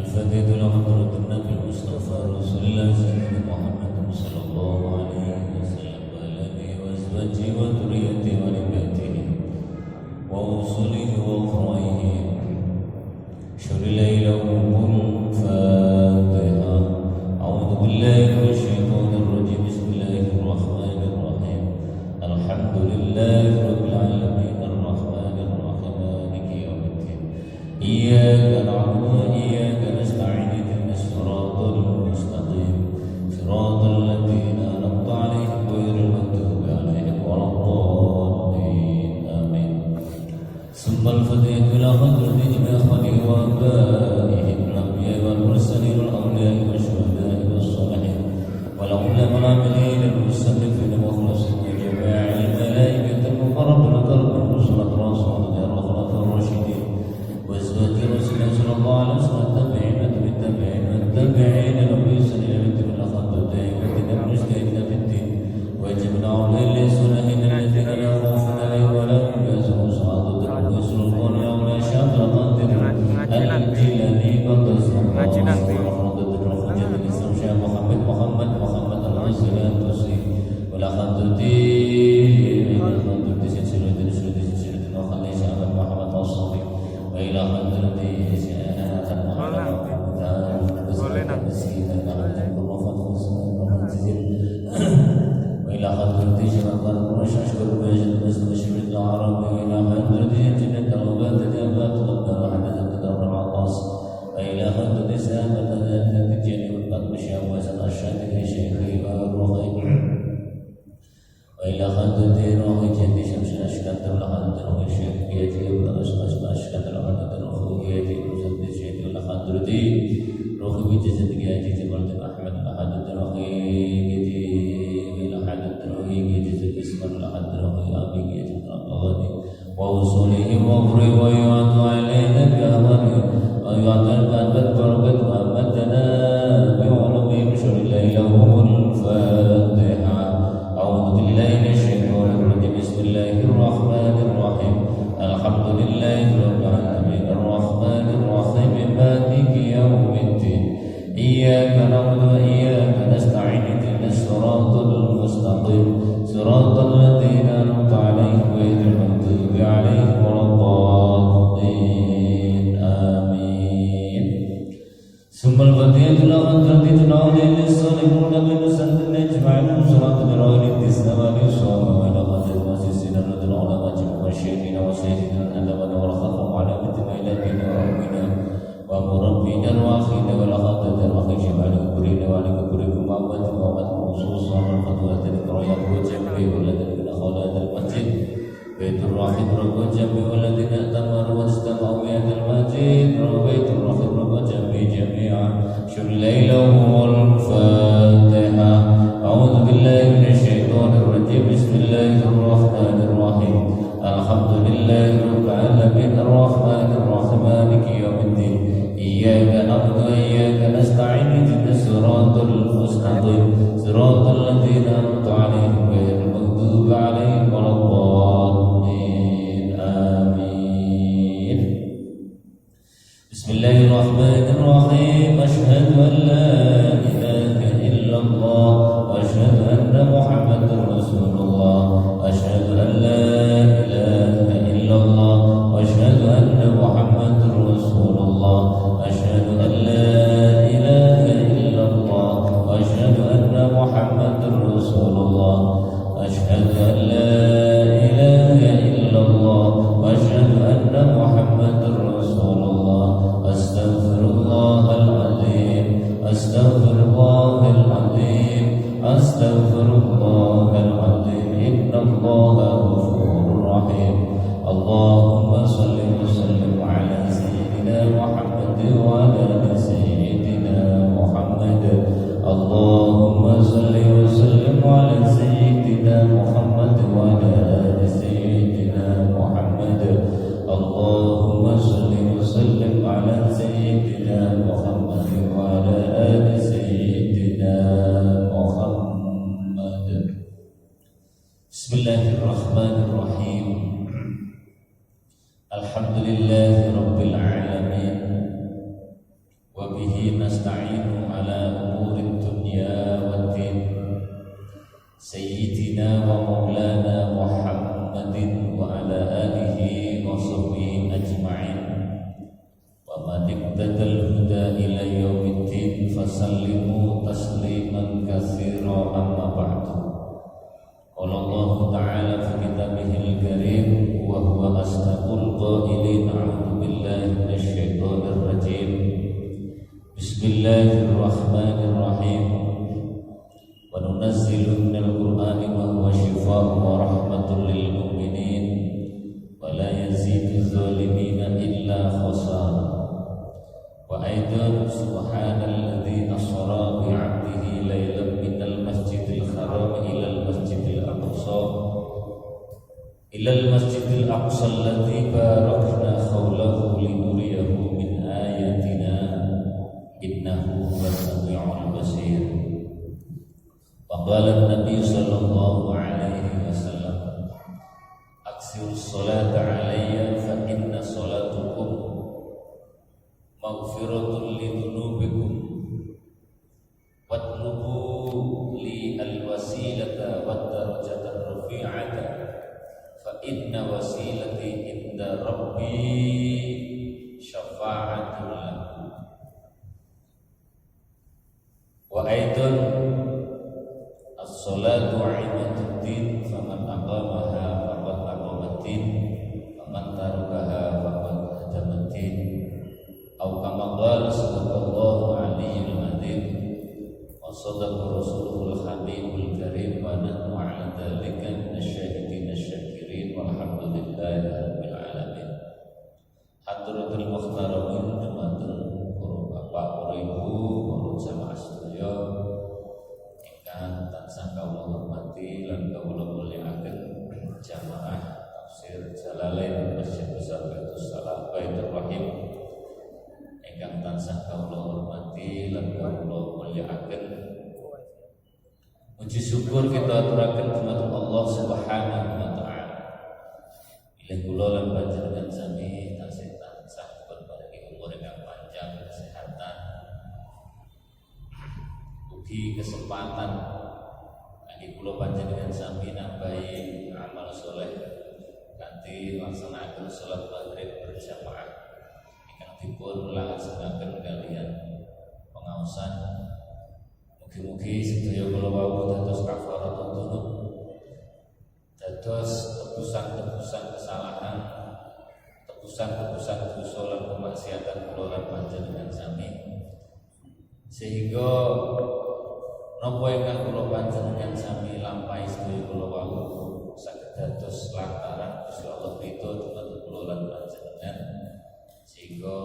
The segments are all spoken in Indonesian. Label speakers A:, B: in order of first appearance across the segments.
A: الفاتحة لحضرة النبي المصطفى رسول الله سيدنا محمد صلى الله عليه وسلم وعلى آله وأزواجه وذريته وآل بيته وأصوله وفروعه شر ليلهم الفاتحة. أعوذ بالله من الشيطان الرجيم. بسم الله الرحمن الرحيم. الحمد لله رب العالمين الرحمن الرحيم مالك يوم الدين. إياك نعبد وإياك نستعين اهدنا الصراط المستقيم صراط الذين أنعمت عليهم غير المغضوب عليهم ولا الضالين آمين. ثم الفاتحة إلى حضرة جميع إخواني وآبائهم الأنبياء والمرسلين والأولياء والشهداء والصالحين والعلماء والعاملين المصنفين المخلصين وجميع الملائكة المقربين وكرب الرسل والرسل والخلفاء الراشدين وأزواج رسول الله صلى الله عليه وسلم والتابعين والتابعين لهم بإحسان إلى يوم الدين والأخذ دائما المجتهدين في الدين ويجبنا عليه لسنن الذين لا خوف عليهم ولا هم يحزنون سعادة ويسرون يوم يشاء قادر الجيلاني قدس محمد الرسول التوسي والأخذ الدين سلسلة وخلي شعب محمد الصديق وإلى حضرة سيدنا محمد وإلى حضرة شيخ المشهور بجد مستشفى العربي وإلى حضرة جنة الأوبات الأبات والدار حدث الدار العطاس وإلى حضرة سامة ذات الجن والقد مشاوز الأشهد لشيخي والروحي وإلى حضرة روحي جد شمس الأشكال وإلى حضرة روحي الشيخ بيدي أشكال الأشكال روحي مسدد شيخ وإلى حضرة روحي بجزد جاجي جبرت أحمد أحد روحي جدي إلى حضرة روحي جزد اسم الأحد روحي أبي جزد ربواني ووصوله وغري ويعد علينا بأمره ويعد الباب بركة وأمتنا بعلوم بشر الليل الفاتحة. أعوذ بالله من الشيطان الرجيم. بسم الله الرحمن الرحيم. الحمد لله رب العالمين الرحمن الرحيم مالك يوم الدين. إياك نعبد وإياك نستعين اهدنا الصراط المستقيم صراط الذين أنعمت عليهم غير المغضوب عليهم ولا الضالين آمين. ثم الفاتحة لحضرة العلي للصالحون بمسند نجمع المنصرات بروي التسلم للصوم وإلى حضرة المؤسسين العلماء والشيخين وسيدنا الأدب والخلق على مثل إلهنا وربنا ومربينا الواخين والأخذة الواخين شمال الكبرين ولكبركم أمة وأمة خصوصا والخطوة الكريم وجمعي والذين خلاد المسجد بيت الرحيم رب جمعي والذين اتمروا واجتمعوا بهذا المسجد بيت الرحيم رب جمعي جميعا شر ليلهم الفاتحة. أعوذ بالله من الشيطان الرجيم. بسم الله الرحمن الرحيم. الحمد لله رب العالمين الرحمن الرحيم مالك يوم الدين. إياك نعبد وإياك نستعين اهدنا الصراط المستقيم صراط الذين أنعمت عليهم غير المغضوب عليهم ولا الضالين آمين. بسم الله الرحمن الرحيم. أشهد أن لا إله إلا الله وأشهد أن محمدا رسول الله. أشهد أن لا إله إلا الله وأشهد أن محمدا رسول الله. أشهد أن لا إله إلا الله وأشهد أن محمدا رسول الله. أشهد أن لا إله إلا الله وأشهد أن محمدا رسول الله. أستغفر الله العظيم أستغفر الله العظيم أستغفر الله العظيم إن الله غفور رحيم. اللهم صل وسلم على سيدنا محمد وعلى آل سيدنا محمد. اللهم صل وسلم على سيدنا محمد وعلى آل سيدنا محمد. اللهم صل وسلم على سيدنا محمد وعلى آل سيدنا محمد. بسم الله الرحمن الرحيم. الحمد لله رب العالمين bihi nasta'inu ala umuri dunya waddin. Sayyidina wa maulana Muhammadin wa ala alihi wa sahbihi ajma'in. Wa man iqtadal huda ila yaumiddin fasallimu tasliman katsira amma ba'du. Qala Allah ta'ala fi kitabihil karim wa huwa asdaqul qailin. A'udzu billahi minasy syaithanir rajim. Bismillahirrahmanirrahim. Wa nunazzilu minal qur'ani ma huwa shifaa'un wa rahmatun lil mu'minin wa la yazidu dzalimina illa khasara. Wa aidan subhanalladzi asra bi 'abdihi lailan minal masjidil haram ilal masjidil aqsa alladzi barakna hawlahu linuriyahu min ayatina innahu huwas sami'ul basir. Wa qala an-nabiy sallallahu alaihi wasallam aksirus salata alayya fa inna salatukum maghfiratun lidzunubikum watlubu li al-wasilata wad darajata rafi'ata fa inna wasilati inda rabbi syafa'atul lakum. Wa aidan as-salatu 'imaduddin faman aqamaha faqad aqamaddin faman tarakaha faqad hadamaddin. Au kama qala sallallahu alaihi wasallam wa sadaqa rasulullahul habibul karim wa nahnu 'ala dzalika minasyahidin asy-syakirin walhamdulillahi rabbil alamin. Hadratul muhtaramin teman-teman Bapak Ibu para jamaah sedaya ingkang tansah kawula hormati lan kawula mulyakaken jamaah tafsir Jalalain Masjid Besar Baitus Salam Baitur Rahim ingkang tansah kawula hormati lan kawula mulyakaken. Puji syukur kita aturaken dumateng Allah Subhanahu wa taala. Bilih kula lan panjenengan sami tansah berbahagia umur ingkang panjang, kesehatan, ugi kesempatan kangge kula panjenengan sami nambahi amal saleh kanthi nglaksanakaken salat maghrib berjamaah ingkang dipun laksanaken kaliyan pengaosan. Mugi-mugi sedaya kula wau dados kafaratun dzunub, dados tebusan-tebusan kesalahan, tebusan-tebusan dosa lan kemaksiatan kula lan panjenengan sami, sehingga napa ingkang kula panjenengan sami lampahi sedaya kula wau saged dados lantaran Gusti Allah ridho dumateng kula lan panjenengan, sehingga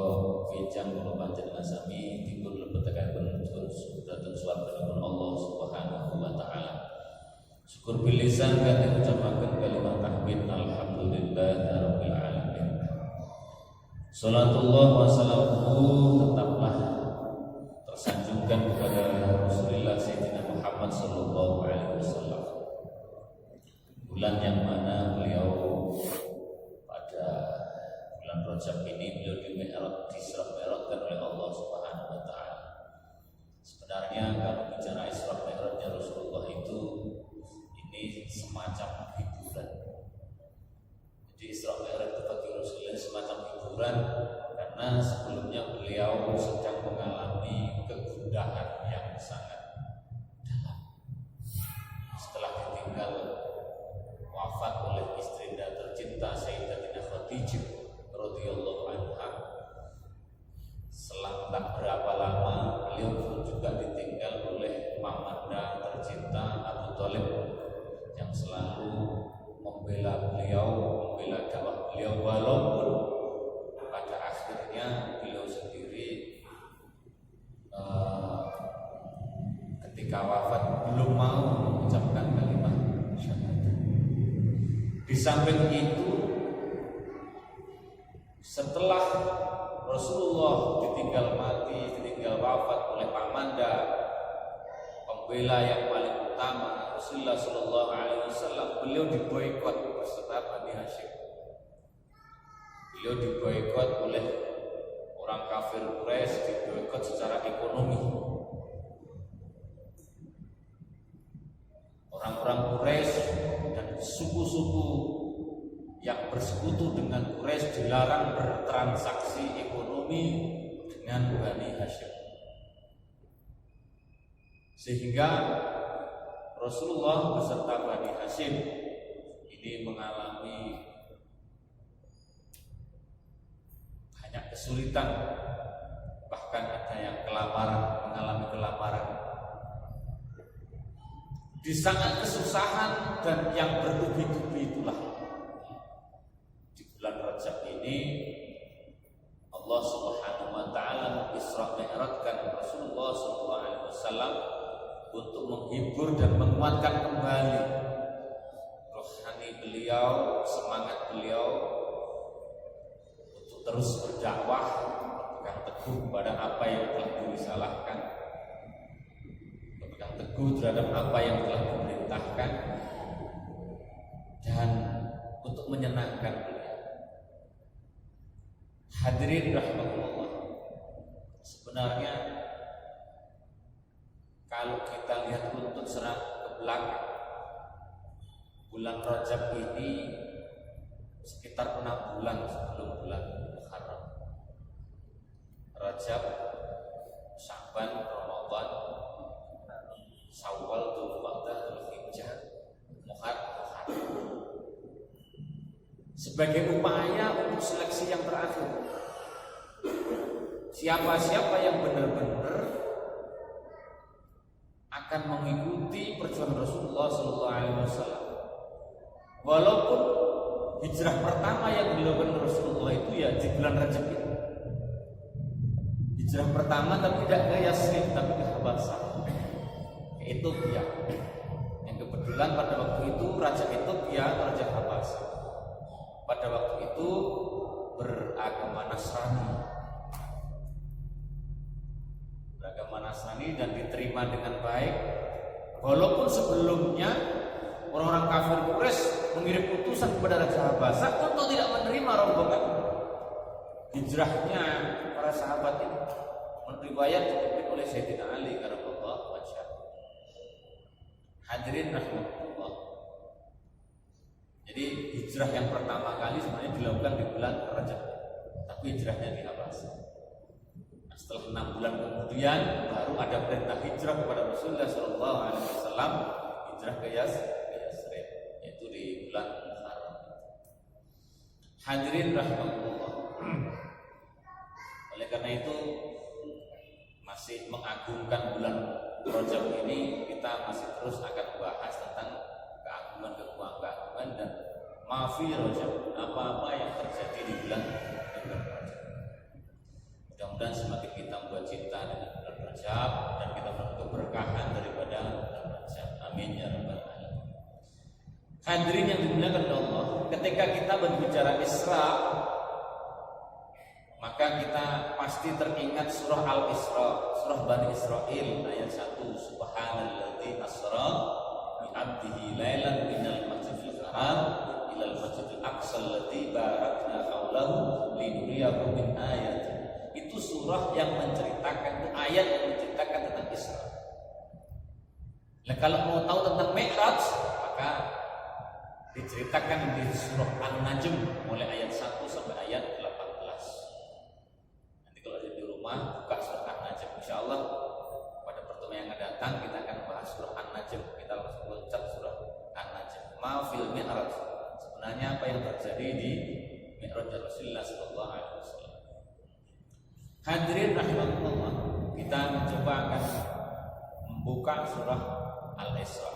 A: kinjang kula panjenengan sami dipun lebetaken dhateng swarganipun Allah Subhanahu wa taala. Syukur bilisan kanthi ngucapaken kalimat tahmid alhamdulillahirabbil alamin. Salatullah wa salamuhu tetaplah tersanjungkan kepada Rasulullah Sayyidina Muhammad sallallahu alaihi wasallam. Bulan yang mana beliau pada bulan Rajab ini beliau Isra-Mi'rajkan oleh Allah Subhanahu wa taala. Sebenarnya kalau bicara Isra-Mi'rajnya Rasulullah itu ini semacam hiburan. Jadi Isra-Mi'raj itu bagi Rasulullah semacam hiburan karena sebelumnya beliau sedang mengalami kegundahan yang sangat dalam. Setelah ditinggal wafat oleh istrinya tercinta Sayyidatina Khadijah radhiyallahu anha, selang tak berapa lama beliau pun juga ditinggal oleh mamanda tercinta Abu Thalib yang selalu membela beliau, membela dakwah beliau, walaupun pada akhirnya beliau sendiri ketika wafat belum mau mengucapkan kalimat syahadat. Di samping itu, setelah Rasulullah ditinggal mati, ditinggal wafat oleh pamanda, pembela yang paling utama Rasulullah Sallallahu Alaihi Wasallam, beliau diboikot beserta Bani Hashim. Beliau diboikot oleh orang kafir Quraisy diboikot secara ekonomi. Orang-orang Quraisy dan suku-suku yang bersekutu dengan Quraisy dilarang bertransaksi ekonomi dengan Bani Hashim. Sehingga Rasulullah beserta Bani Hashim ini mengalami banyak kesulitan, bahkan ada yang kelaparan, mengalami kelaparan. Di saat kesusahan dan yang bertubi-tubi itulah di bulan Rajab ini Allah Subhanahu wa taala mengisra mi'rajkan Rasulullah sallallahu alaihi wasallam untuk menghibur dan menguatkan kembali rohani beliau, semangat beliau untuk terus berdakwah, berpegang teguh pada apa yang telah dirisalahkan, berpegang teguh terhadap apa yang telah diperintahkan, dan untuk menyenangkan beliau. Hadirin rahmatullah, sebenarnya kalau kita lihat untuk serang ke belakang, bulan Rajab ini sekitar 6 bulan sebelum bulan Muharram. Rajab, Sya'ban, Ramadan, Syawal, Dzulqa'dah, Dzulhijjah, Muharram. Sebagai upaya untuk seleksi yang terakhir, siapa-siapa yang benar-benar akan mengikuti perjuangan Rasulullah SAW. Walaupun hijrah pertama yang dilakukan Rasulullah itu ya di bulan Rajab itu. Hijrah pertama tapi tidak ke Yasrib, tapi ke Habasah, ke Ethiopia. Yang kebetulan pada waktu itu Raja Ethiopia atau Raja Habasah pada waktu itu beragama Nasrani. Dan diterima dengan baik, walaupun sebelumnya orang-orang kafir Quraisy mengirim utusan kepada Raja Habasah untuk tidak menerima rombongan hijrahnya para sahabat ini. Riwayat dipimpin oleh Sayyidina Ali karramallahu wajhah. Hadirin rahmatullah. Jadi hijrah yang pertama kali sebenarnya dilakukan di bulan Rajab, tapi hijrahnya di Habasah. Setelah 6 bulan kemudian baru ada perintah hijrah kepada Rasulullah SAW, hijrah ke Yasrib, yaitu di bulan Muharram. Hadirin rahmatullah. Oleh karena itu masih mengagungkan bulan Rajab ini, kita masih terus akan membahas tentang keagungan dan mafi Rajab, apa-apa yang terjadi di bulan Rajab. Mudah-mudahan semakin kita membuat cinta dengan bulan Rajab dan kita mendapat keberkahan daripada bulan Rajab. Amin ya rabbal alamin. Hadirin yang dimuliakan Allah, ketika kita berbicara Isra, maka kita pasti teringat surah Al-Isra, surah Bani Israil ayat 1. Subhanalladzi asra bi 'abdihi lailan minal masjidil haram ilal masjidil aqsa alladzi barakna haulahu linuriyahu min ayatina. Itu surah yang menceritakan, itu ayat yang menceritakan tentang Isra. Nah, kalau mau tahu tentang Mi'raj, maka diceritakan di surah An-Najm mulai ayat 1 sampai ayat 18. Nanti kalau ada di rumah buka surah An-Najm, insyaallah pada pertemuan yang akan datang kita akan bahas surah An-Najm. Kita langsung loncat surah An-Najm. Ma fil Mi'raj, sebenarnya apa yang terjadi di Mi'raj Rasulullah sallallahu alaihi wasallam. Hadirin rahmatullah, kita mencoba akan membuka surah Al-Isra.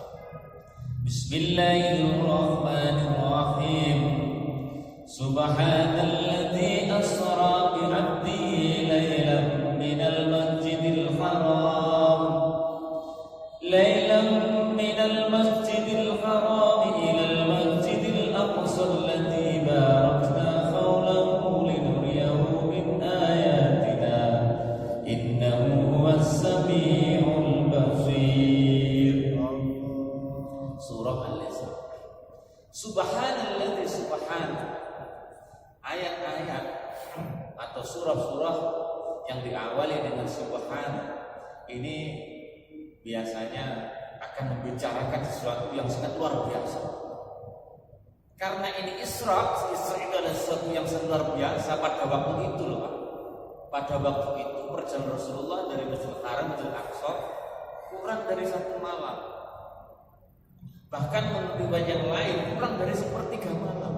A: Bismillahirrahmanirrahim. Subhanalladzi asra bi 'abdihi lailan minal masjidil haram ilal masjidil aqsa alladzi barakna hawlahu linuriyahu min ayatina innahu was-sami'ul basir. Surah Al-Isra. Subhanalladzi, subhan, ayat-ayat
B: surah-surah yang diawali dengan subhan ini biasanya akan membicarakan sesuatu yang sangat luar biasa. Karena ini Isra itu adalah sesuatu yang sangat luar biasa pada waktu itu loh Pak. Pada waktu itu perjalanan Rasulullah dari Masjidil Haram ke Aqsa kurang dari 1 malam. Bahkan menurut riwayat yang lain kurang dari 1/3 malam.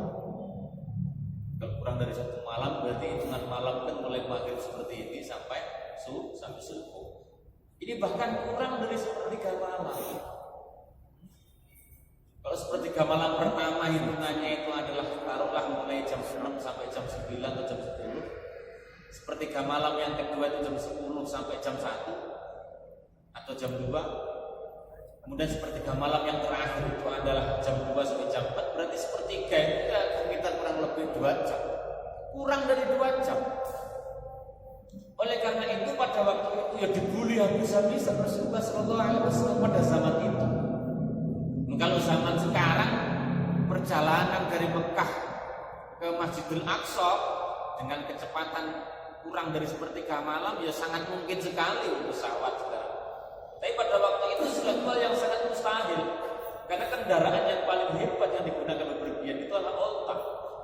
B: Kalau kurang dari 1 malam berarti hitungan malam kan mulai maghrib seperti ini sampai subuh. Ini bahkan kurang dari 1/3 malam. Kalau 1/3 malam pertama hitungannya itu adalah taruhlah mulai jam 6 sampai jam 9 atau jam 10. 1/3 malam yang kedua itu jam 10 sampai jam 1 atau jam 2. Kemudian 1/3 malam yang terakhir itu adalah jam 2 sampai jam 4. Berarti 1/3 itu ya sekitar kurang lebih 2 jam. Kurang dari 2 jam. Oleh karena itu pada waktu itu ya dibully habis-habisan Rasulullah SAW pada zaman itu. Kalau zaman sekarang perjalanan dari Mekah ke Masjidil Aqsa dengan kecepatan kurang dari 1/3 malam ya sangat mungkin sekali untuk pesawat sekarang. Tapi pada waktu itu suatu hal yang sangat mustahil karena kendaraan yang paling hebat yang digunakan bepergian itu adalah onta.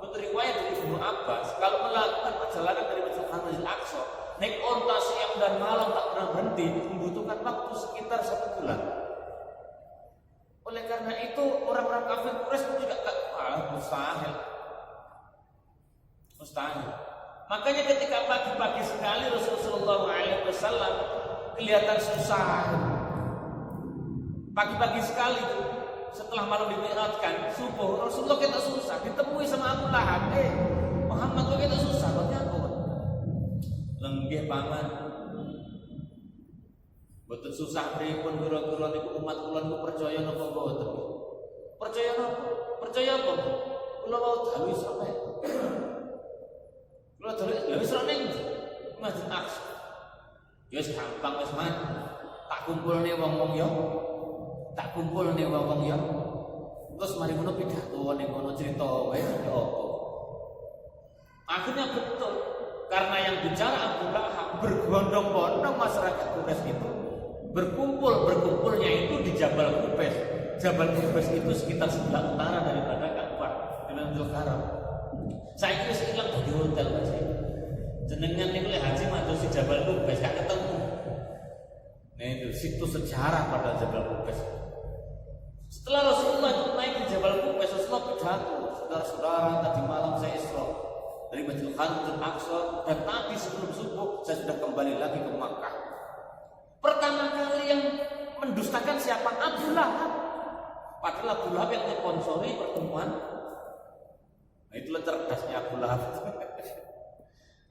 B: Menurut riwayat dari Ibnu Abbas, kalau melakukan perjalanan dari Masjidil Aqsa naik onta siang dan malam tak pernah berhenti membutuhkan waktu sekitar 1 bulan. Oleh karena itu orang-orang kafir Quraisy pun juga mustahil. Makanya ketika pagi-pagi sekali Rasulullah SAW kelihatan susah. Pagi-pagi sekali itu setelah malam dimi'rajkan subuh Rasulullah kita susah ditemui sama Abu Lahab. Muhammad kok kita susah apa? Lenggih paman. Betul susah pripun kira-kira niku umat kula niku percaya napa mboten? Percaya napa? Percaya apa? Kula wau dawuh sampe. Kula dawuh wis ora ning Masjid Aqsa. Ya wis gampang wis man. Tak kumpulne wong-wong ya. Terus mari ngono pidato ning kono crita wae apa. Akhirnya betul karena yang bicara Abu Lahab berbondong-bondong masyarakat Quraisy itu berkumpulnya itu di Jabal Qubais. Jabal Qubais itu sekitar sebelah utara daripada Ka'bah dengan Masjidil Haram. Saya wis ilang di hotel Mas. Jenengan niku lek haji matur si Jabal Qubais gak ketemu. Nah itu situs sejarah pada Jabal Qubais. Setelah Rasulullah naik di Jabal Qubais, Rasulullah pidato, saudara-saudara tadi malam saya Isra dari Masjidil Haram ke Aqsa dan tadi sebelum subuh saya sudah kembali lagi ke Makkah. Pertama kali yang mendustakan siapa? Abu Lahab. Padahal Abu Lahab yang sponsori pertemuan. Nah, itulah cerdasnya Abu Lahab.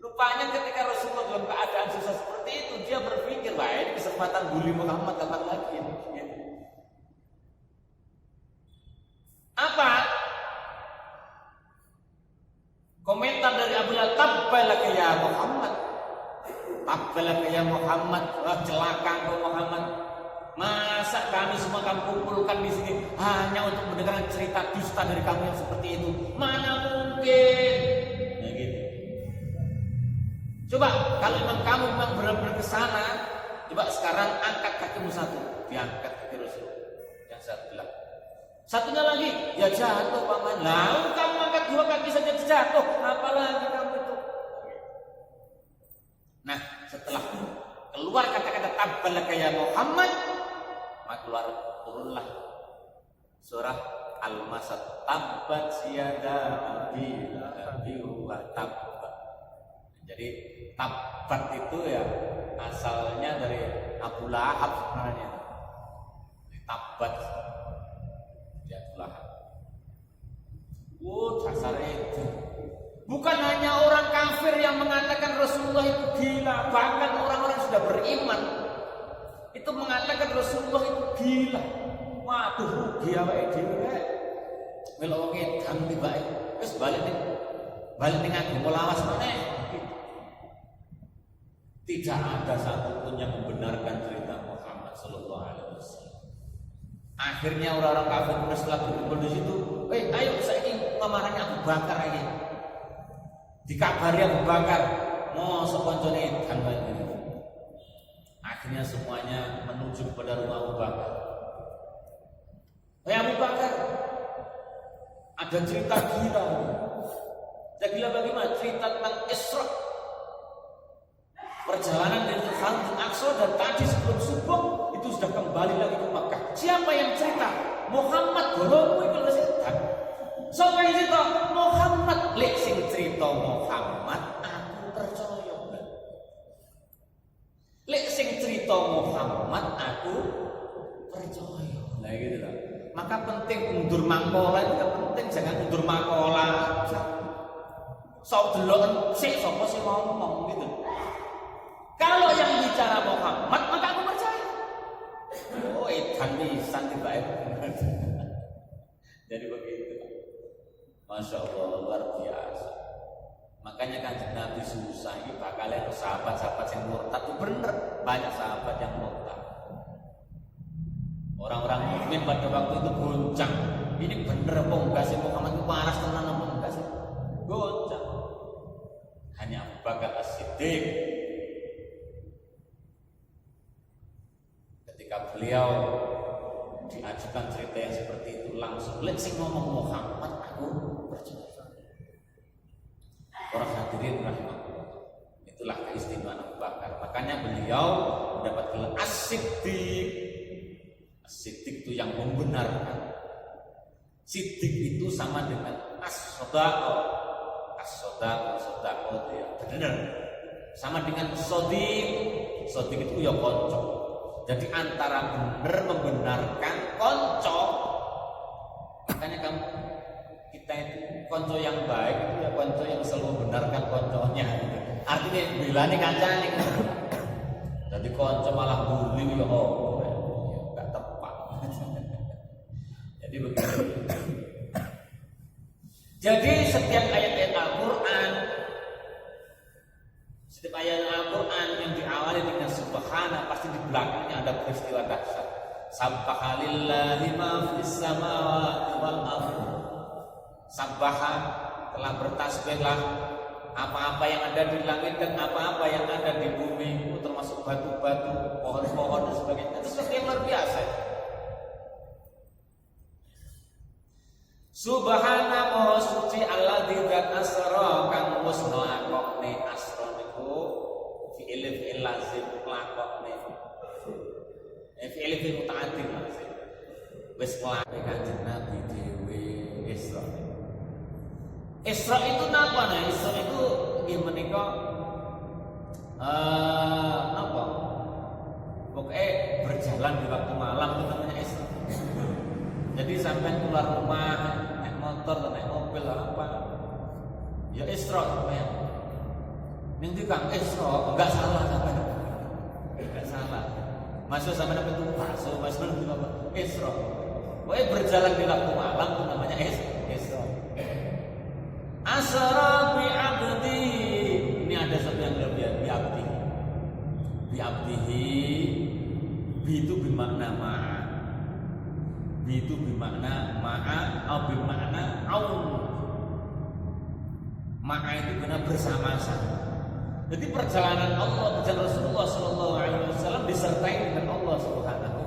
B: Rupanya ketika Rasulullah dalam keadaan susah seperti itu, dia berpikir, wah ini kesempatan bully Muhammad kapan lagi? Apa? Komentar dari Abu Lahab, tabbalaka ya Muhammad. Tabbalaka ya Muhammad, wah celaka engkau Muhammad. Masa kami semua kamu kumpulkan di sini hanya untuk mendengarkan cerita dusta dari kamu yang seperti itu? Mana mungkin? Ya gitu. Coba kalau memang kamu memang benar-benar ke sana, coba sekarang angkat kakimu satu, diangkat kaki Rasul yang sebelah. Satunya lagi, ya jatuh paman. Lalu kamu angkat 2 kaki saja jatuh, apalagi kamu itu. Nah, setelah keluar kata-kata tabbalaka ya Muhammad, maka keluar turunlah surah Al-Masad, tabbat yada abi lahabin wa tabb. Jadi tabbat itu ya asalnya dari Abu Lahab sebenarnya. Tabbat ya Abu Lahab. Dasar itu. Bukan hanya orang kafir yang mengatakan Rasulullah itu gila, bahkan orang-orang yang sudah beriman itu mengatakan Rasulullah itu gila. Waduh, rugi awake dhewe. Melu wong edan tibake wis balik ning agama lawas meneh. Tidak ada satupun yang membenarkan cerita Muhammad sallallahu alaihi wasallam. Akhirnya orang-orang kafir setelah berkumpul di situ, ayo saiki ngamarane Abu Bakar ini. Dikabari Abu Bakar, mosok koncone edan wae ngene. Akhirnya semuanya menuju kepada rumah Abu Bakar. Abu Bakar, ada cerita gila. Cerita gila bagaimana? Cerita tentang Isra. Perjalanan dari Masjid Aqsa dan tadi sebelum subuh itu sudah kembali lagi ke Makkah. Siapa yang cerita? Muhammad golongmu itu lho setan. Sapa yang cerita? Muhammad. Lek sing cerita Muhammad aku percaya. Lek sing cerita Muhammad aku percaya. Nah gitu loh. Maka penting undur mangkola itu penting, jangan undur mangkola. Sok delok sik sapa sing ngomong gitu. Kalau yang bicara Muhammad maka aku percaya. Oh, edan pisan tiba-tiba. Jadi begitu. Masya Allah, luar biasa. Makanya Kanjeng Nabi susah ini bakal ada sahabat-sahabat yang murtad itu bener, banyak sahabat yang murtad. Orang-orang mukmin pada waktu itu goncang. Ini bener apa enggak sih Muhammad itu panas tenan apa enggak sih? Goncang. Hanya Abu Bakar As-Siddiq ketika beliau diajukan cerita yang seperti itu langsung lek sing ngomong Muhammad aku percaya. Orang hadirin rahmatullah. Itulah keistimewaan Abu Bakar. Makanya beliau mendapat gelar As-Siddiq. As-Siddiq itu yang membenarkan. Siddiq itu sama dengan as-sodaqah. As-sodaqah itu ya benar. Sama dengan sodiq. Sodiq itu ya konco. Jadi antara benar membenarkan konco. Makanya kamu kita itu konco yang baik itu ya konco yang selalu membenarkan konconya gitu. Artinya bilane kancane gitu. Jadi konco malah bully ya enggak tepat. Jadi begitu. Jadi setiap ayat-ayat Al-Qur'an yang diawali dengan subhana pasti di belakangnya ada peristiwa dahsyat. Subhanallahi ma fis samawati wal ardh. Sabbaha telah bertasbihlah apa-apa yang ada di langit dan apa-apa yang ada di bumi, termasuk batu-batu, pohon-pohon dan sebagainya. Itu sesuatu yang luar biasa. Subhana maha suci alladzi dzat asra kang wis nglakokne asra niku fi'il lazim nglakokne. Fi'il muta'addi lazim. Wis nglakokne Kanjeng Nabi dhewe Isra. Isra itu napa? Nah, Isra itu nggih menika napa? Pokoknya berjalan di waktu malam itu namanya Isra. Jadi sampai keluar rumah naik motor atau naik mobil apa? Ya Isra sampean. Ning Kang Isra enggak salah sampean. Enggak salah. Masuk sampean apa itu masuk di apa? Isra. Pokoknya berjalan di waktu malam itu namanya Isra. Asra bi abdi. Ini ada satu yang lebih bi abdi. Bi abdihi bi itu bermakna ma'a. Bi itu bermakna ma'a atau bermakna aun. Ma'a itu benar bersama-sama. Jadi perjalanan Allah dan Rasulullah Sallallahu Alaihi Wasallam disertai dengan Allah Subhanahu.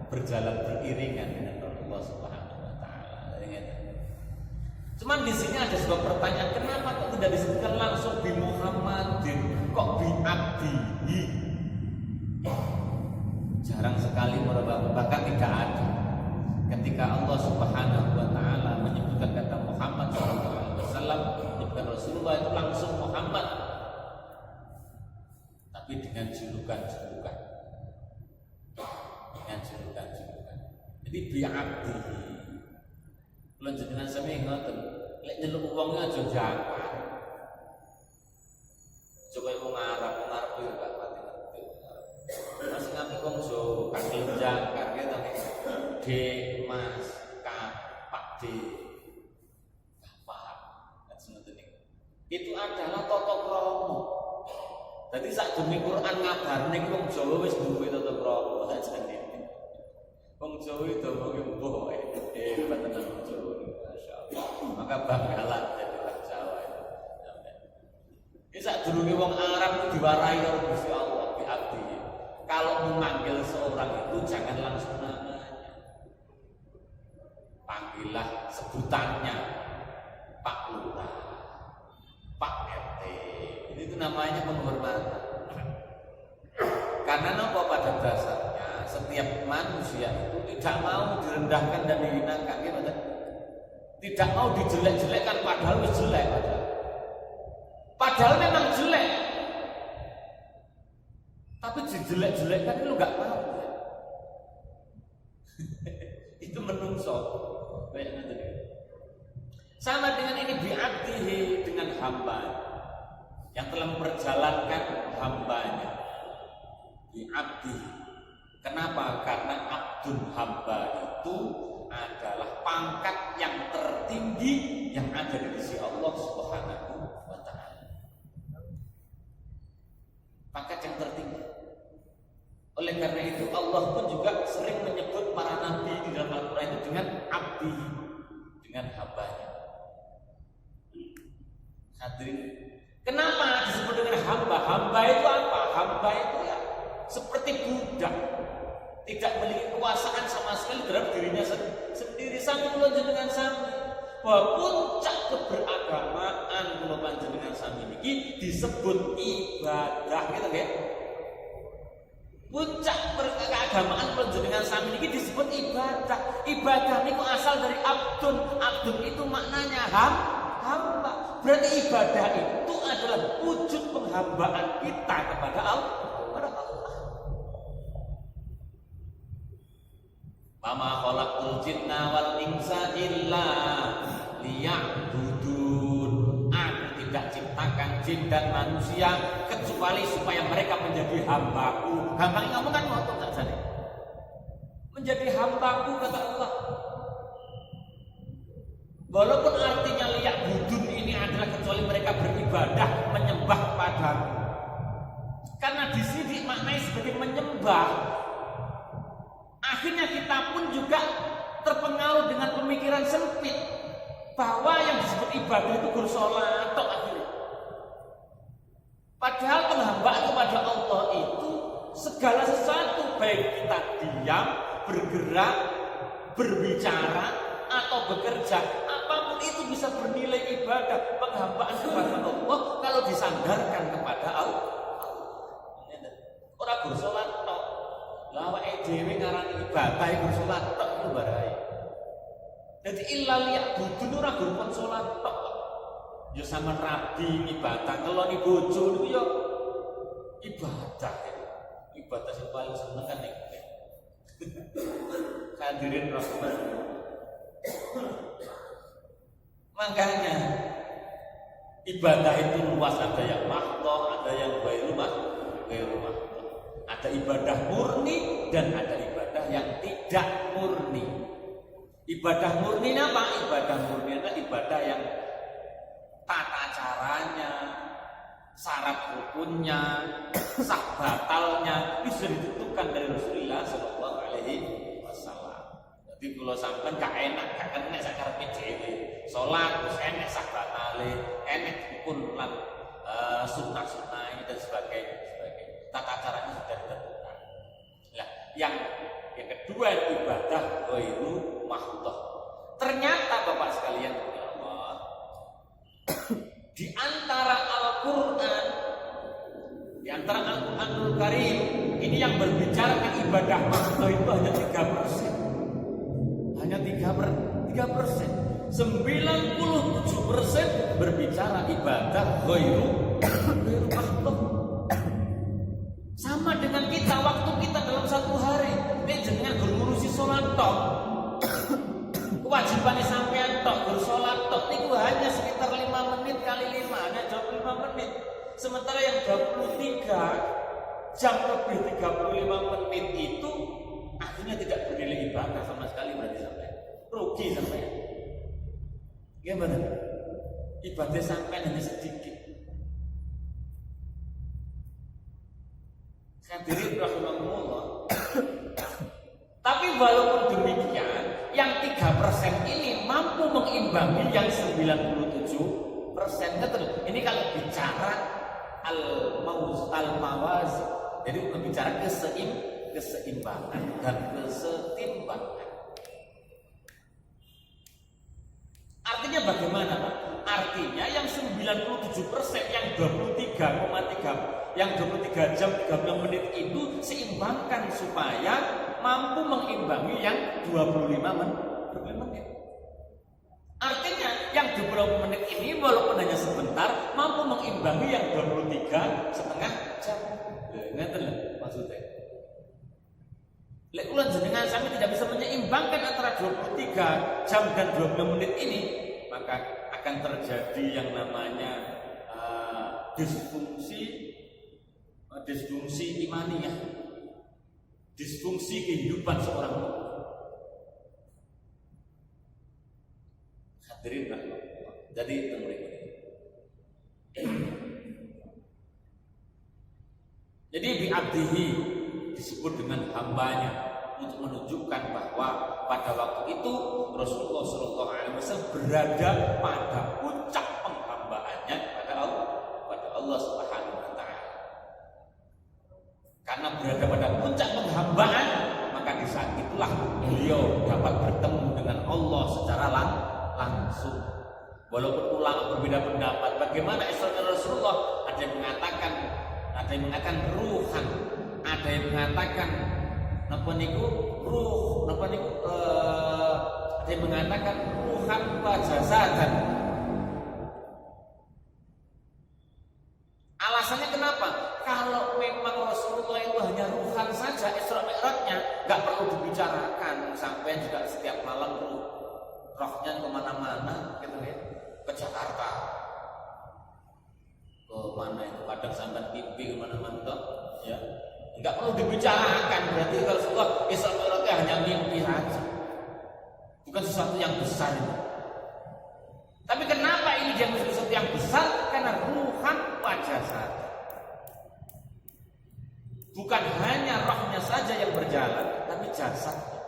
B: Berjalan beriringan dengan Allah Subhanahu Wa Taala. Cuman di sini ada sebuah pertanyaan, kenapa kok tidak disebutkan langsung bi Muhammadin, kok bi abdihi? Jarang sekali bahkan tidak ada. Ketika Allah Subhanahu Wa Taala menyebutkan kata Muhammad Sallallahu Alaihi Wasallam, menyebutkan Rasulullah itu langsung Muhammad, tapi dengan julukan-julukan. Jadi bi abdihi. Lan jenengan sami ngoten, lek nyeluk wong aja jangan. Coba wong Arab yo gak pati ngerti. Masih ngerti wong Jawa kan jangkar gitu nek D Mas K Pak D. Paham? Kan ngoten niku. Itu adalah tata krama. Dadi sak demi Quran ngabarne iki wong Jawa wis duwe tata krama sajane. Wong Jawa itu wong mbuh hebat tenan wong Jawa. Masyaallah. Maka banggalah jadi orang Jawa itu. Sadurunge wong Arab diwarai oleh Gusti Allah bi abdi. Kalau memanggil seorang itu jangan langsung namanya. Panggillah sebutannya Pak Lurah, Pak RT. Itu namanya penghormatan. Karena apa pada dasarnya setiap manusia itu tidak mau direndahkan dan dihinakan, gitu. Tidak mau dijelek-jelekkan padahal jelek padahal. Padahal memang jelek. Tapi dijelek-jelekkan lu nggak mau. Ya? Itu menungso. Sama dengan ini bi'abdihi, dengan hamba yang telah memperjalankan hambanya. Bi'abdihi. Kenapa? Karena abdun hamba itu adalah pangkat yang tertinggi yang ada di sisi Allah Subhanahu wa ta'ala. Pangkat yang tertinggi. Oleh karena itu Allah pun juga sering menyebut para nabi di dalam Al-Quran itu dengan abdi, dengan hambanya. Hadirin, kenapa disebut dengan hamba? Hamba itu apa? Hamba itu ya seperti budak, tidak memiliki kekuasaan sama sekali terhadap dirinya sendiri. Sami kula jenengan sami bahwa puncak keberagamaan kula panjenengan sami niki disebut ibadah, gitu ya. Puncak keagamaan kula jenengan sami niki disebut ibadah. Ibadah niku asal dari abdun. Abdun itu maknanya hamba. Berarti ibadah itu adalah wujud penghambaan kita kepada Allah. Mama khalaqul jinna wal insa illa liya'budun. Aku tidak ciptakan jin dan manusia kecuali supaya mereka menjadi hambaku. Hamba ini kamu kan ngotot saja. Menjadi hambaku kata Allah. Walaupun artinya liya'budun ini adalah kecuali mereka beribadah menyembah padaku. Karena di sini maknanya sebagai menyembah. Akhirnya kita pun juga terpengaruh dengan pemikiran sempit bahwa yang disebut ibadah itu bersolat atau akhirnya. Padahal penghambaan kepada Allah itu segala sesuatu, baik kita diam, bergerak, berbicara atau bekerja, apapun itu bisa bernilai ibadah. Penghambaan kepada Allah kalau disandarkan kepada Allah. Orang bersolat tok. Lawa dhewe ngarani ibadah iku salat tok iku barai. Dadi illa liya'budun ora gur salat tok. Ya sama rabi ibadah, ngeloni bojo niku ya ibadah. Ibadah sing paling seneng kan nek. Hadirin rahmat. Makanya ibadah itu luas, ada yang mahdhah, ada yang ghairu mahdhah. Ada ibadah murni dan ada ibadah yang tidak murni. Ibadah murni apa? Ibadah murni adalah ibadah yang tata caranya, syarat rukunnya, sah batalnya bisa ditentukan dari Rasulullah Shallallahu Alaihi Wasallam. Jadi kalau sampai gak enak, gak kena sakarepe dhewe. Salat terus enak sah batale, enak rukun lan sunnah-sunnah dan sebagainya. Tata caranya sudah ditentukan. Nah, yang kedua ibadah ghairu mahdhah. Ternyata Bapak sekalian Allah, di antara Al-Qur'an, di antara Al-Qur'anul Karim, ini yang berbicara tentang ibadah mahdhah itu hanya 3%. Hanya 3%. 97% berbicara ibadah ghairu mahdhah. Sama dengan kita, waktu kita dalam satu hari ini jenengan ngurusi sholat tok. Kewajibannya sampean tok bersolat tok niku hanya sekitar 5 menit kali 5, hanya 25 menit. Sementara yang 23 jam lebih 35 menit itu akhirnya tidak bernilai ibadah sama sekali, berarti sampean rugi sampean. Gimana? Ibadah sampean hanya sedikit. Hadirin rahimahumullah. Tapi walaupun demikian, yang 3% ini mampu mengimbangi yang 97%. Ini kalau bicara al-mawaz. Jadi berbicara keseimbangan dan kesetimbangan. Artinya bagaimana, Pak? Artinya yang 97%, yang 23 jam 30 menit itu seimbangkan supaya mampu mengimbangi yang 25 menit. Artinya yang 20 menit ini walaupun hanya sebentar mampu mengimbangi yang 23,5 jam. Ngeten lho maksudnya. Lek kula jenengan sami tidak bisa menyeimbangkan antara 23 jam dan 20 menit ini, maka akan terjadi yang namanya disfungsi imaniyah, disfungsi kehidupan seorang mukmin. Hadirin rahmatullah. Jadi teman-teman. Jadi bi'abdihi disebut dengan hambanya untuk menunjukkan bahwa pada waktu itu Rasulullah SAW berada pada puncak penghambaannya kepada Allah Subhanahu wa Ta'ala. Karena berada pada puncak penghambaan, maka di saat itulah beliau dapat bertemu dengan Allah secara langsung. Walaupun ulama berbeda pendapat bagaimana Isra Rasulullah, ada yang mengatakan ruhan, ada yang mengatakan ada yang mengatakan ruhan wa jasadan. Alasannya kenapa? Kalau memang Rasulullah itu hanya ruhan saja, Isra Mi'rajnya nggak perlu dibicarakan, sampai juga setiap malam rohnya kemana-mana, gitu ya, ke Jakarta, ke mana itu, kadang sampai TV kemana-mana, ya, nggak perlu dibicarakan. Berarti kalau Rasulullah Isra Mi'rajnya hanya mimpi saja, bukan sesuatu yang besar ini. Tapi kenapa ini dia menjadi sesuatu yang besar? Karena ruhan wajah saja. Bukan hanya rohnya saja yang berjalan, tapi jasadnya.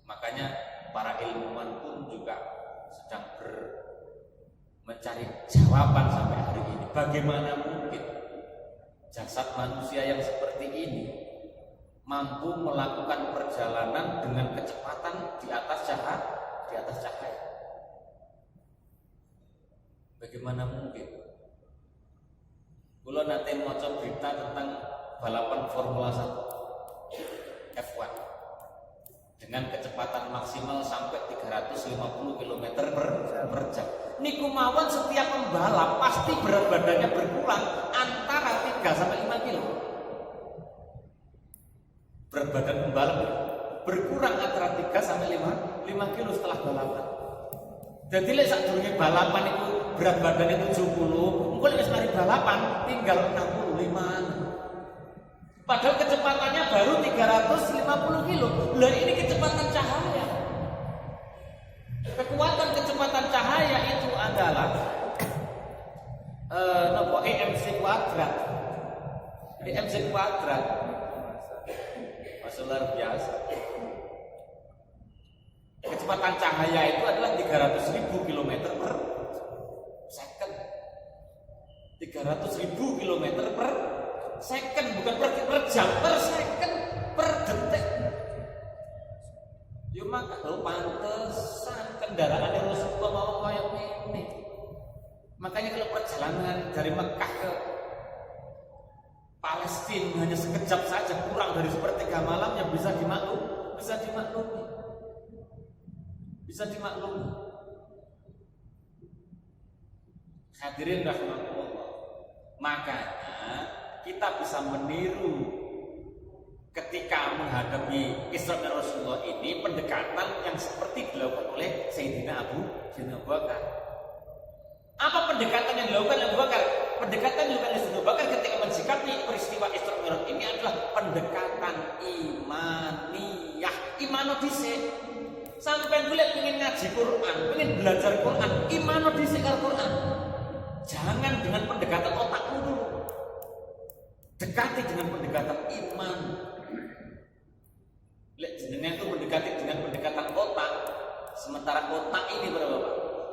B: Makanya para ilmuwan pun juga sedang mencari jawaban sampai hari ini. Bagaimana mungkin jasad manusia yang seperti ini mampu melakukan perjalanan dengan kecepatan di atas cahaya? Bagaimana mungkin? Kalau nanti mau coba berita tentang balapan Formula 1 F1 dengan kecepatan maksimal sampai 350 km per jam. Niku mawon setiap pembalap pasti berat badannya berkurang antara 3 sampai 5 kilo. Berat badan pembalap berkurang antara 3 sampai 5 kilo setelah balapan. Jadi lek sadurunge balapan itu berat badannya 70, engko lek mari balapan tinggal 65. Padahal kecepatannya baru 350 kilo. Lah ini kecepatan cahaya. Kekuatan kecepatan cahaya itu adalah EMC kuadrat. EMC kuadrat. Masih luar biasa. Kecepatan cahaya itu adalah 300.000 km per second. 300.000 km per second, bukan per jam, per second, per detik. Yo maka pantesan kendaraan yang Rasulullah mau kayak ini. Makanya kalau perjalanan dari Mekah ke Palestina hanya sekejap saja, kurang dari sepertiga malam, yang bisa dimaklumi. Hadirin rahmatullah. Makanya kita bisa meniru ketika menghadapi Isra Rasulullah ini pendekatan yang seperti dilakukan oleh Sayyidina Abu Bakar. Apa pendekatan yang dilakukan Abu Bakar? Pendekatan yang dilakukan Abu Bakar ketika mensikapi peristiwa Isra Mi'raj ini adalah pendekatan imaniyah, imanodise. Sampai gue pengen ngaji Quran, pengen belajar Quran, imanodise Al-Quran. Jangan dengan pendekatan otakmu dulu. Dekati dengan pendekatan iman. Lek jenengan itu mendekati dengan pendekatan otak. Sementara otak ini berapa?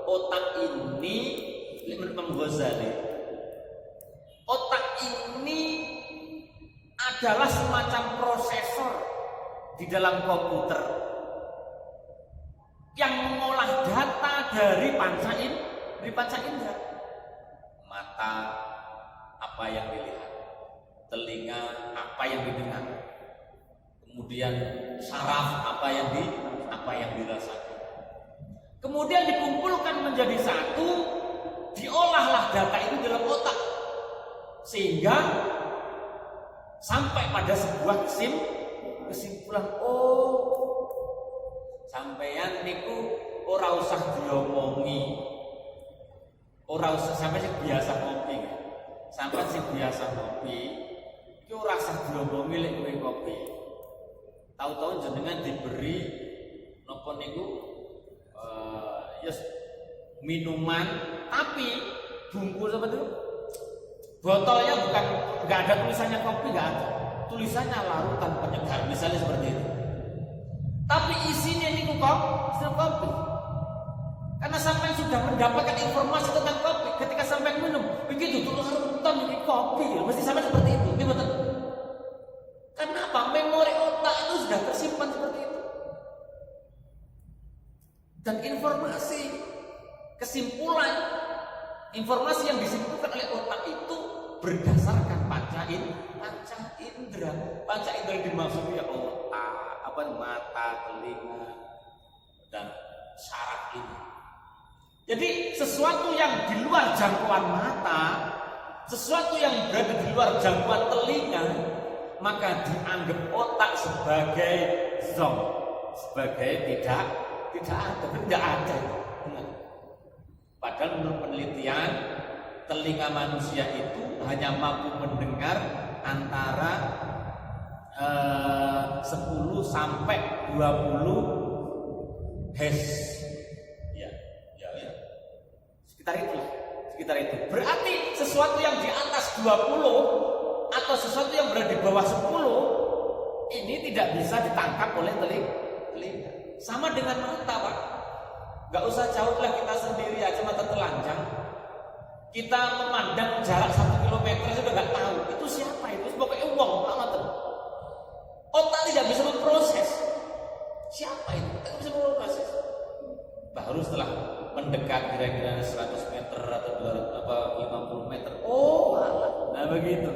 B: Otak ini menurut Imam Ghazali. adalah semacam prosesor di dalam komputer yang mengolah data dari panca indera. Mata, apa yang dilihat, telinga, apa yang didengar, kemudian saraf, apa yang dirasakan. Kemudian dikumpulkan menjadi satu, diolahlah data itu dalam otak, sehingga sampai pada sebuah kesimpulan. Oh, sampeyan niku ora usah diomongi, ora usah sampai sing biasa ngopi. Sampai sing biasa ngopi, iki ora usah diomongi lek kowe ngopi. Tahu-tahu jenengan diberi napa niku minuman, tapi bungkus apa itu? Botolnya bukan, nggak ada tulisannya kopi, nggak ada. Tulisannya larutan penyegar, misalnya seperti itu. Tapi isinya ini kopi. Karena sampai sudah mendapatkan informasi tentang kopi, ketika sampai minum, begitu tuh larutan ini kopi, mesti sampai seperti itu. Ini betul. Kenapa? Memori otak itu sudah tersimpan seperti itu. Dan informasi, kesimpulan, informasi yang disimpulkan oleh otak itu berdasarkan panca indera. Panca indera dimaksudnya otak, mata, telinga, dan saraf ini. Jadi sesuatu yang di luar jangkauan mata, sesuatu yang berada di luar jangkauan telinga, maka dianggap otak sebagai zong, sebagai tidak ada. Padahal menurut penelitian, telinga manusia itu hanya mampu mendengar antara 10 sampai 20 Hz. Sekitar itu. Berarti sesuatu yang di atas 20 atau sesuatu yang berada di bawah 10 ini tidak bisa ditangkap oleh telinga. Sama dengan mata, Pak. Gak usah jauh lah, kita sendiri aja mata telanjang. Kita memandang jarak 1 kilometer sudah gak tahu itu siapa, itu pokoknya uang amat. Otak tidak bisa memproses siapa itu, tidak bisa memproses. Baru setelah mendekat kira-kira 100 meter atau 50 meter, nah begitu,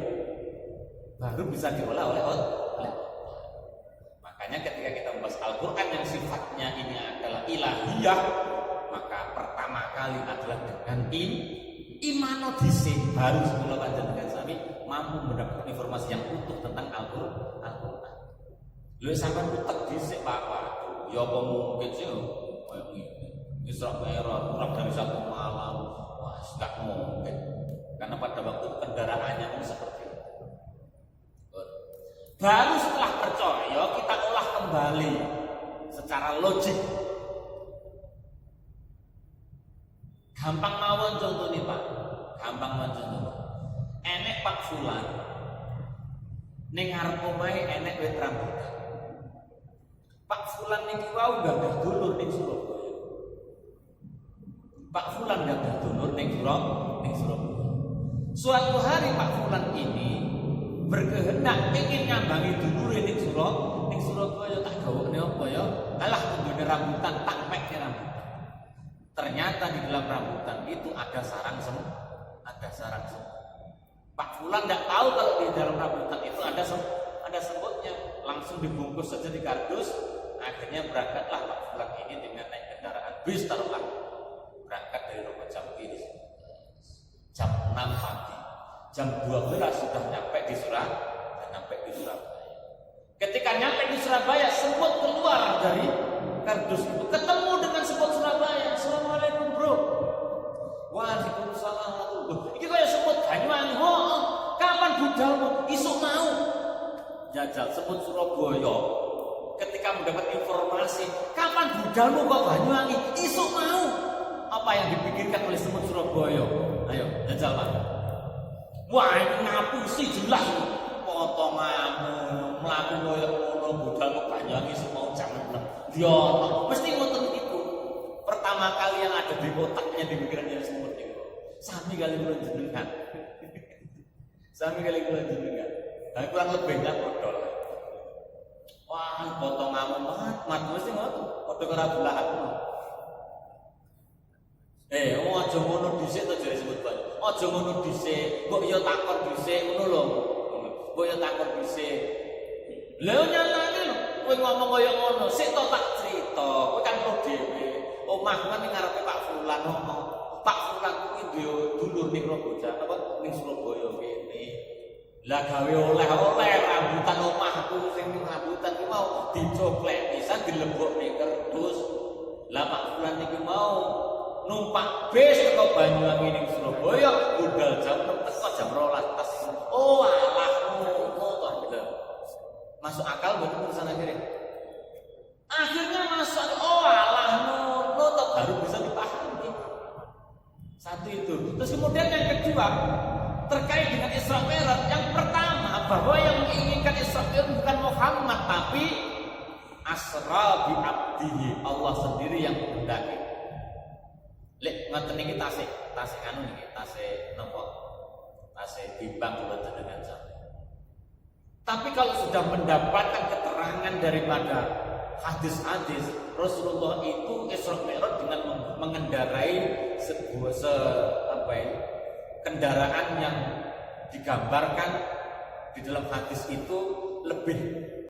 B: baru bisa diolah oleh otak. Makanya ketika kita membahas Al-Quran yang sifatnya ini adalah ilahiyah, maka pertama kali adalah dengan imano dhisik, baru sebelum panjenengan sami mampu mendapatkan informasi yang utuh tentang Al-Quran. Lha sampean utek dhisik Pak, ya apa mungkin sih Isra Mi'raj kurang dari 1 malam, wah enggak mungkin, karena pada waktu kendaraannya pun seperti itu. Baru setelah percaya kita olah kembali secara logik. Gampang mawon contoh nih Pak, gampang mawon contoh. Enek Pak Fulan ning ngarep omahe enek wit rambutan. Pak Fulan niki wau gadah dulur ning Surabaya. Pak Fulan gadah dulur ning Surabaya. Suatu hari Pak Fulan ini berkehendak ingin nyambangi dulure ning Surabaya, tak gawene apa ya? Alah tunggune rambutan, tak pekne rambutan. Ternyata di dalam rambutan itu ada sarang semut. Pak Fulan tidak tahu kalau di dalam rambutan itu ada semutnya. Langsung dibungkus saja di kardus. Akhirnya berangkatlah Pak Fulan ini dengan naik kendaraan bis taruhlah. Berangkat dari rumah jam 6 pagi. Jam 12 sudah nyampe di Surabaya. Ketika nyampe di Surabaya, semut keluar dari kardus itu, ketemu dengan semut Surabaya. Assalamualaikum bro. Waalaikumsalam. Iki kaya semut Banyuwangi. Kapan budalmu? Isuk mau. Jajal semut Surabaya. Ketika mendapat informasi, kapan budalmu kok Banyuwangi? Isuk mau. Apa yang dipikirkan oleh semut Surabaya? Ayo, jajal Pak. Wah, ini ngapusi jelas. Potonganmu mlaku koyo ngono budalmu Banyuwangi isuk mau jam 6. Yo, mesti ngoten itu. Pertama kali yang ada di otaknya di pikirannya semut itu. Sami kali kula jenengan. Tapi kurang lebihnya kodol. Wah, potonganmu mat mesti ngono. Padha karo belahan. Aja ngono dhisik to jare sebut bae. Aja ngono dhisik, mbok yo takon dhisik ngono lho. Mbok yo takon dhisik. Lha nyalane lho, kowe ngomong kaya ngono, sik to tak crita. Kowe kan roh dhewe. Omahmu ning ngarepe Pak Fulan ngono. Pak Fulan kuwi duwe dulur ning Roboja, apa ning Surabaya kene. Lah gawe oleh-oleh rambutan omahku sing ning rambutan ki mau dicoklek bisa dilebok ning kerdus. Lah Pak Fulan niki mau numpak bis teko Banyuwangi ning Surabaya budal jam 6 teko jam 12 tas. Oh alah ngono to. Masuk akal betul urusan akhirnya. Akhirnya masuk oh alah ngono to baru bisa dipahami. Satu itu. Terus kemudian yang kedua terkait dengan Isra Mi'raj. Yang pertama bahwa yang menginginkan Isra Mi'raj bukan Muhammad tapi asra bi abdihi, Allah sendiri yang menghendaki. Lek ngoten niki tasik anu niki, tasik napa? Tasik timbang kula jenengan sampeyan. Tapi kalau sudah mendapatkan keterangan daripada hadis-hadis, Rasulullah itu Isra Mi'raj dengan mengendarai sebuah kendaraan yang digambarkan di dalam hadis itu lebih